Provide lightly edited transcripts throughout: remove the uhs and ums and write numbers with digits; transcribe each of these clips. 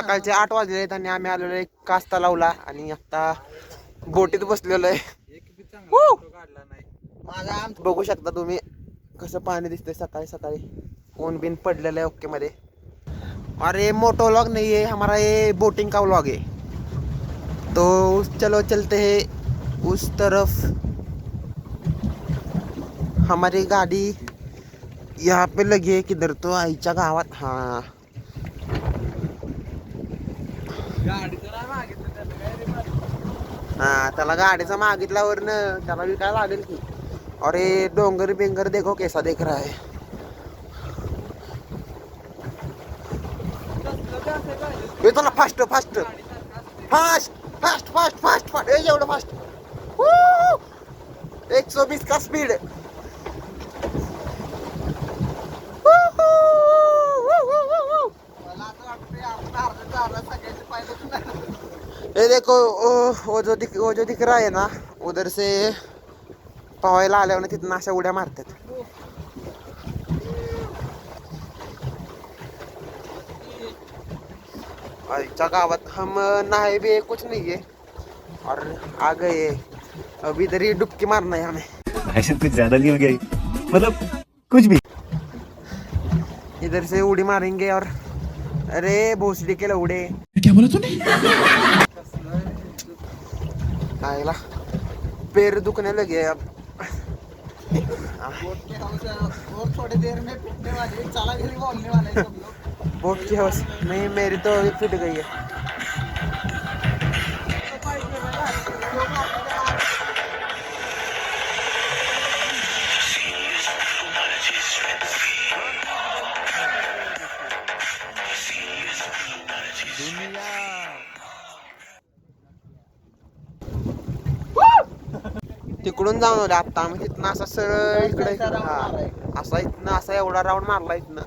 सकाळचे 8 वाजले आहेत आणि आम्ही आलेलो एक कास्ता लावला आणि आता बोटीत बसलेलो आहे. बघू शकता तुम्ही कसं पाणी दिसतंय सकाळी सकाळी. ऊन बिन पडलेलं आहे ओके मध्ये. अरे मोटो व्लॉग नहीं है हमारा, ये बोटिंग का व्लॉग है. तो चलो चलते हैं उस तरफ. हमारी गाड़ी यहाँ पे लगी है किधर तो आईच्या गावात. हाँ हाँ त्याला गाडीचा मागितल्यावर त्याला बी काय लागेल की. अरे डोंगर बिंगर देखो कैसा देख रहा है. चला fast fast fast fast fast fast fast एवढं फास्ट. 120 का स्पीड. ये देखो वो जो दिख रहा है ना उधर से पवायला आल्यावर तिथं अशा उड्या मारतात. अच्छा गावत हम नहाए भी कुछ नहीं है और आ गए. अभी इधर ही डुबकी मारना है हमें. भाई कुछ ज्यादा नहीं हो गया मतलब कुछ भी. इधर से उड़ी मारेंगे और अरे भोसडी के लवडे. क्या बोला तूने. आयला पैर दुखने लगे अब. थोड़ी देर में पिटने वाली चला के बोलने वाले सब लोग. बोट की हवस नहीं मेरी तो फिट गई है. तिकडून जाऊन होते आता आम्ही तिथनं असा सरळ इकडे असा इथनं असा एवढा राऊंड मारला इथनं.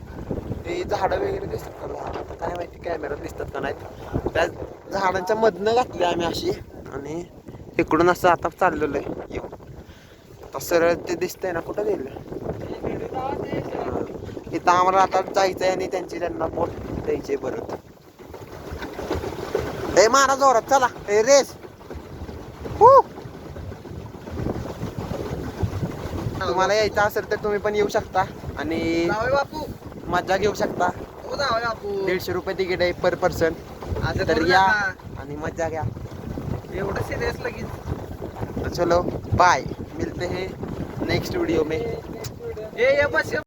ते झाडं वगैरे दिसतात का आता काय माहिती कॅमेरात दिसतात का नाहीत. त्या झाडांच्या मधनं घातली आम्ही अशी आणि इकडून असं आता चाललेलं आहे येऊन. आता सरळ ते दिसतंय ना कुठं गेलं. इथं आम्हाला आता जायचंय आणि त्यांना बोट द्यायचे परत. ए मारा जोरात चला ए रेस. तुम्हाला यायचं असेल तर तुम्ही पण येऊ शकता आणि बापू मजा घेऊ शकता. 150 रुपये तिकीट आहे पर पर्सन. तर या आणि मजा घ्या. एवढं सिरियस लगेच. चलो बाय मिलते हैं नेक्स्ट वीडियो में. ये बस